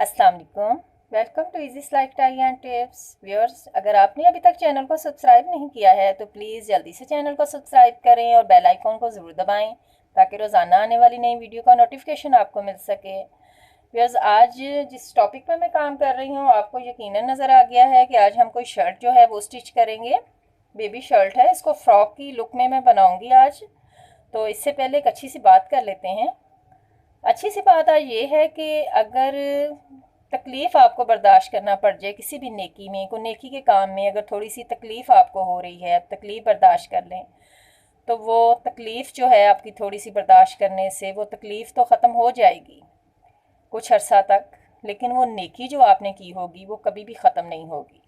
अस्सलाम वालेकुम। Welcome to easy slide tie and tips viewers. अगर आपने अभी तक चैनल को सब्सक्राइब नहीं किया है तो प्लीज़ जल्दी से चैनल को सब्सक्राइब करें और बेल आइकॉन को ज़रूर दबाएं ताकि रोज़ाना आने वाली नई वीडियो का नोटिफिकेशन आपको मिल सके। व्यूअर्स, आज जिस टॉपिक पर मैं काम कर रही हूँ आपको यकीनन नज़र आ गया है कि आज हम कोई शर्ट जो है वो स्टिच करेंगे। बेबी शर्ट है, इसको फ्रॉक की लुक में मैं बनाऊँगी आज। तो इससे पहले एक अच्छी सी बात कर लेते हैं। अच्छी सी बात आज ये है कि अगर तकलीफ़ आपको बर्दाश्त करना पड़ जाए किसी भी नेकी में, कोई नेकी के काम में अगर थोड़ी सी तकलीफ़ आपको हो रही है, तकलीफ़ बर्दाश्त कर लें, तो वो तकलीफ़ जो है आपकी थोड़ी सी बर्दाश्त करने से वो तकलीफ़ तो ख़त्म हो जाएगी कुछ अर्सा तक, लेकिन वो नेकी जो आपने की होगी वो कभी भी ख़त्म नहीं होगी।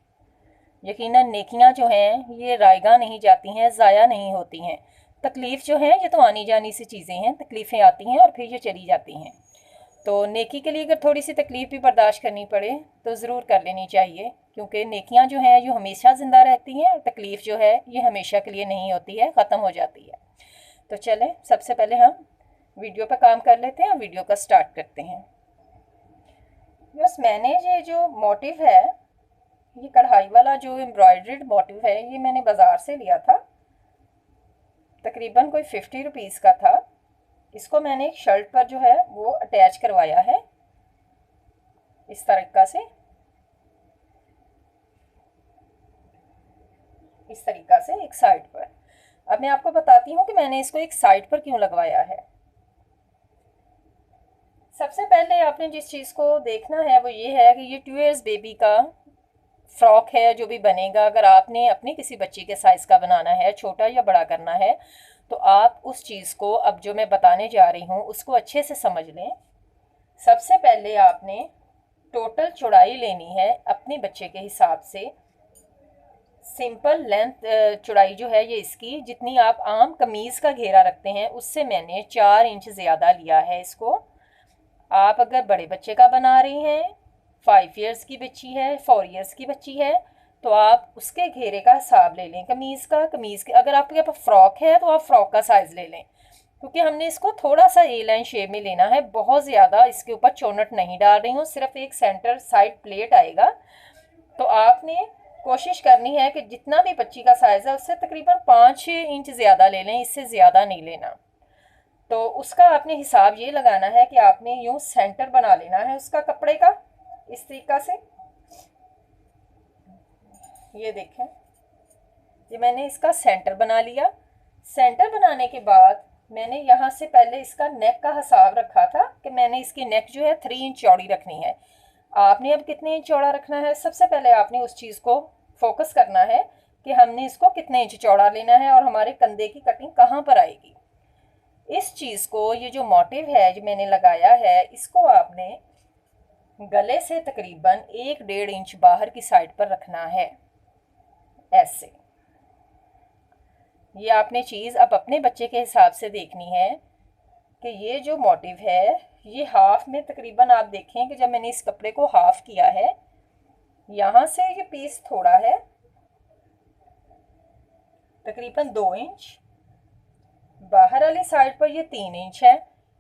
यकीनन नेकियां जो हैं ये रायगा नहीं जाती हैं, ज़ाया नहीं होती हैं। तकलीफ़ जो है ये तो आनी जानी सी चीज़ें हैं, तकलीफ़ें आती हैं और फिर ये चली जाती हैं। तो नेकी के लिए अगर थोड़ी सी तकलीफ़ भी बर्दाश्त करनी पड़े तो ज़रूर कर लेनी चाहिए, क्योंकि नेकियां जो हैं जो हमेशा ज़िंदा रहती हैं और तकलीफ़ जो है ये हमेशा के लिए नहीं होती है, ख़त्म हो जाती है। तो चलें सबसे पहले हम वीडियो पर काम कर लेते हैं और वीडियो का स्टार्ट करते हैं। बस मैंने ये जो मोटिव है, ये कढ़ाई वाला जो एम्ब्रॉयडर्ड मोटिव है, ये मैंने बाज़ार से लिया था, तकरीबन कोई 50 रुपीज़ का था। इसको मैंने एक शर्ट पर जो है वो अटैच करवाया है इस तरीक़ा से, इस तरीक़ा से एक साइड पर। अब मैं आपको बताती हूँ कि मैंने इसको एक साइड पर क्यों लगवाया है। सबसे पहले आपने जिस चीज़ को देखना है वो ये है कि ये 2 इयर्स बेबी का फ्रॉक है जो भी बनेगा। अगर आपने अपने किसी बच्चे के साइज़ का बनाना है, छोटा या बड़ा करना है, तो आप उस चीज़ को अब जो मैं बताने जा रही हूँ उसको अच्छे से समझ लें। सबसे पहले आपने टोटल चौड़ाई लेनी है अपने बच्चे के हिसाब से। सिंपल लेंथ चौड़ाई जो है ये इसकी, जितनी आप आम कमीज़ का घेरा रखते हैं उससे मैंने 4 इंच ज़्यादा लिया है इसको। आप अगर बड़े बच्चे का बना रही हैं, 5 इयर्स की बच्ची है, 4 इयर्स की बच्ची है, तो आप उसके घेरे का हिसाब ले लें कमीज़ का। कमीज़ के अगर आपके पास फ्रॉक है तो आप फ्रॉक का साइज़ ले लें, क्योंकि हमने इसको थोड़ा सा ए लाइन शेप में लेना है। बहुत ज़्यादा इसके ऊपर चौनट नहीं डाल रही हूँ, सिर्फ एक सेंटर साइड प्लेट आएगा। तो आपने कोशिश करनी है कि जितना भी बच्ची का साइज़ है उससे तकरीबन 5 इंच ज़्यादा ले लें, इससे ज़्यादा नहीं लेना। तो उसका आपने हिसाब ये लगाना है कि आपने यूँ सेंटर बना लेना है उसका कपड़े का, इस तरीक़ा से। ये देखें, ये मैंने इसका सेंटर बना लिया। सेंटर बनाने के बाद मैंने यहाँ से पहले इसका नेक का हिसाब रखा था कि मैंने इसकी नेक जो है 3 इंच चौड़ी रखनी है। आपने अब कितने इंच चौड़ा रखना है, सबसे पहले आपने उस चीज़ को फोकस करना है कि हमने इसको कितने इंच चौड़ा लेना है और हमारे कंधे की कटिंग कहाँ पर आएगी। इस चीज़ को, ये जो मोटिव है जो मैंने लगाया है, इसको आपने गले से तकरीबन 1-1.5 इंच बाहर की साइड पर रखना है, ऐसे। ये आपने चीज़ अब अपने बच्चे के हिसाब से देखनी है कि ये जो मोटिव है ये हाफ में तकरीबन, आप देखें कि जब मैंने इस कपड़े को हाफ किया है, यहाँ से ये पीस थोड़ा है तकरीबन 2 इंच, बाहर वाली साइड पर ये 3 इंच है।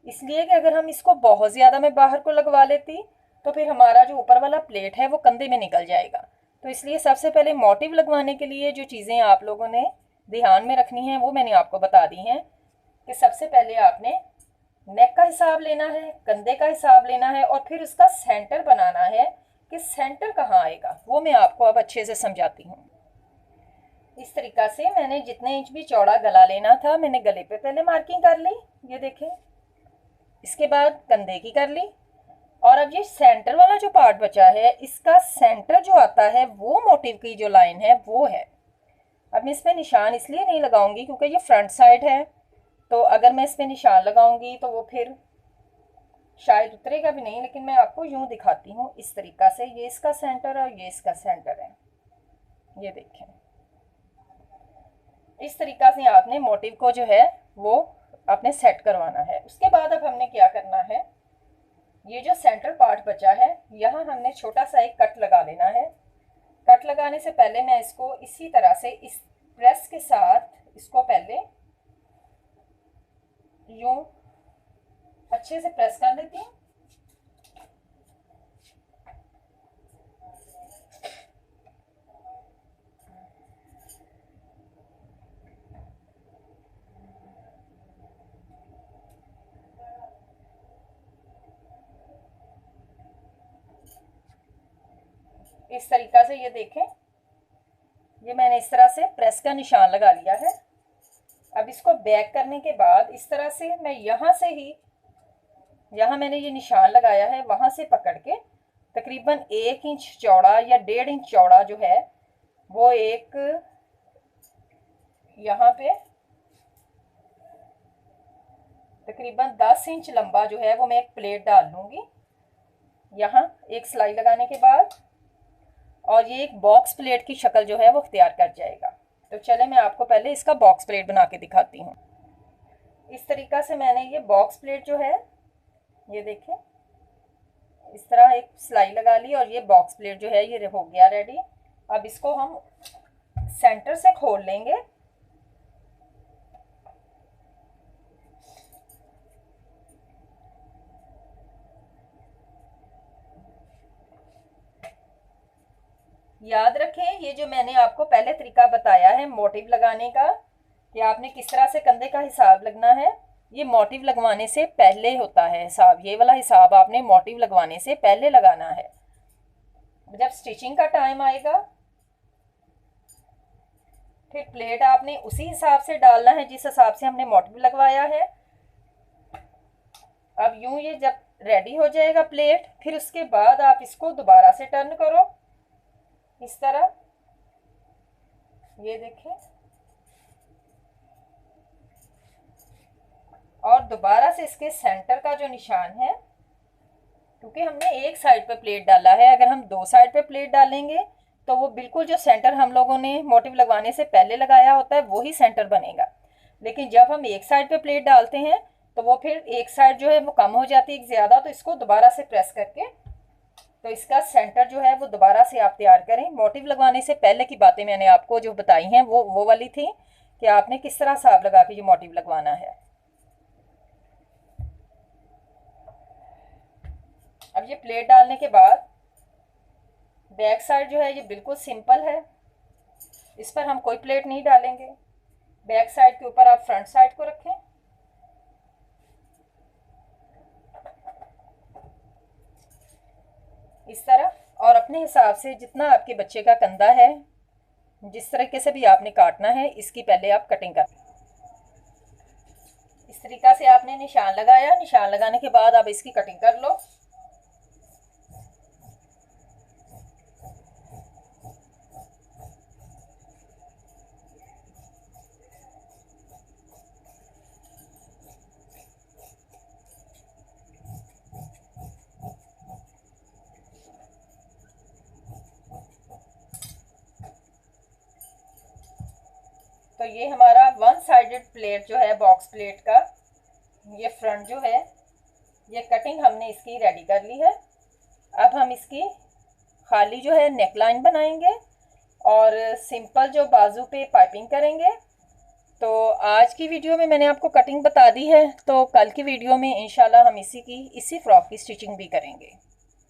इसलिए कि अगर हम इसको बहुत ज़्यादा मैं बाहर को लगवा लेती तो फिर हमारा जो ऊपर वाला प्लेट है वो कंधे में निकल जाएगा। तो इसलिए सबसे पहले मोटिव लगवाने के लिए जो चीज़ें आप लोगों ने ध्यान में रखनी है वो मैंने आपको बता दी हैं कि सबसे पहले आपने नेक का हिसाब लेना है, कंधे का हिसाब लेना है और फिर उसका सेंटर बनाना है कि सेंटर कहाँ आएगा, वो मैं आपको अब अच्छे से समझाती हूँ। इस तरीक़ा से मैंने जितने इंच भी चौड़ा गला लेना था मैंने गले पे पहले मार्किंग कर ली, ये देखें। इसके बाद कंधे की कर ली और अब ये सेंटर वाला जो पार्ट बचा है, इसका सेंटर जो आता है वो मोटिव की जो लाइन है वो है। अब मैं इसमें निशान इसलिए नहीं लगाऊंगी क्योंकि ये फ्रंट साइड है, तो अगर मैं इसमें निशान लगाऊंगी तो वो फिर शायद उतरेगा भी नहीं, लेकिन मैं आपको यूं दिखाती हूँ इस तरीक़ा से। ये इसका सेंटर और ये इसका सेंटर है, ये देखें। इस तरीक़ा से आपने मोटिव को जो है वो आपने सेट करवाना है। उसके बाद अब हमने क्या करना है, ये जो सेंटर पार्ट बचा है यहाँ हमने छोटा सा एक कट लगा लेना है। कट लगाने से पहले मैं इसको इसी तरह से इस प्रेस के साथ इसको पहले यूं अच्छे से प्रेस कर लेती हूँ। इस तरीक़ा से ये देखें, ये मैंने इस तरह से प्रेस का निशान लगा लिया है। अब इसको बैक करने के बाद इस तरह से मैं यहाँ से ही, यहाँ मैंने ये निशान लगाया है, वहाँ से पकड़ के तकरीबन 1 इंच चौड़ा या 1.5 इंच चौड़ा जो है वो एक यहाँ पे तकरीबन 10 इंच लंबा जो है वो मैं एक प्लेट डाल लूँगी यहाँ एक सिलाई लगाने के बाद, और ये एक बॉक्स प्लेट की शक्ल जो है वो इख्तियार कर जाएगा। तो चले मैं आपको पहले इसका बॉक्स प्लेट बना के दिखाती हूँ। इस तरीक़ा से मैंने ये बॉक्स प्लेट जो है, ये देखें, इस तरह एक सिलाई लगा ली और ये बॉक्स प्लेट जो है ये हो गया रेडी। अब इसको हम सेंटर से खोल लेंगे। याद रखें, ये जो मैंने आपको पहले तरीका बताया है मोटिव लगाने का कि आपने किस तरह से कंधे का हिसाब लगना है, ये मोटिव लगवाने से पहले होता है हिसाब। ये वाला हिसाब आपने मोटिव लगवाने से पहले लगाना है। जब स्टिचिंग का टाइम आएगा फिर प्लेट आपने उसी हिसाब से डालना है जिस हिसाब से हमने मोटिव लगवाया है। अब यूं ये जब रेडी हो जाएगा प्लेट, फिर उसके बाद आप इसको दोबारा से टर्न करो इस तरह, ये देखें, और दोबारा से इसके सेंटर का जो निशान है, क्योंकि हमने एक साइड पे प्लेट डाला है, अगर हम 2 साइड पे प्लेट डालेंगे तो वो बिल्कुल जो सेंटर हम लोगों ने मोटिव लगवाने से पहले लगाया होता है वही सेंटर बनेगा। लेकिन जब हम एक साइड पे प्लेट डालते हैं तो वो फिर एक साइड जो है वो कम हो जाती है ज़्यादा, तो इसको दोबारा से प्रेस करके तो इसका सेंटर जो है वो दोबारा से आप तैयार करें। मोटिव लगवाने से पहले की बातें मैंने आपको जो बताई हैं वो वाली थी कि आपने किस तरह हिसाब लगा के ये मोटिव लगवाना है। अब ये प्लेट डालने के बाद बैक साइड जो है ये बिल्कुल सिंपल है, इस पर हम कोई प्लेट नहीं डालेंगे। बैक साइड के ऊपर आप फ्रंट साइड को रखें, इस तरह, और अपने हिसाब से जितना आपके बच्चे का कंधा है, जिस तरीके से भी आपने काटना है, इसकी पहले आप कटिंग कर। इस तरीका से आपने निशान लगाया, निशान लगाने के बाद आप इसकी कटिंग कर लो। तो ये हमारा 1 साइडेड प्लेट जो है बॉक्स प्लेट का, ये फ्रंट जो है ये कटिंग हमने इसकी रेडी कर ली है। अब हम इसकी खाली जो है नेकलाइन बनाएंगे और सिंपल जो बाजू पे पाइपिंग करेंगे। तो आज की वीडियो में मैंने आपको कटिंग बता दी है, तो कल की वीडियो में इंशाल्लाह हम इसी फ्रॉक की स्टिचिंग भी करेंगे।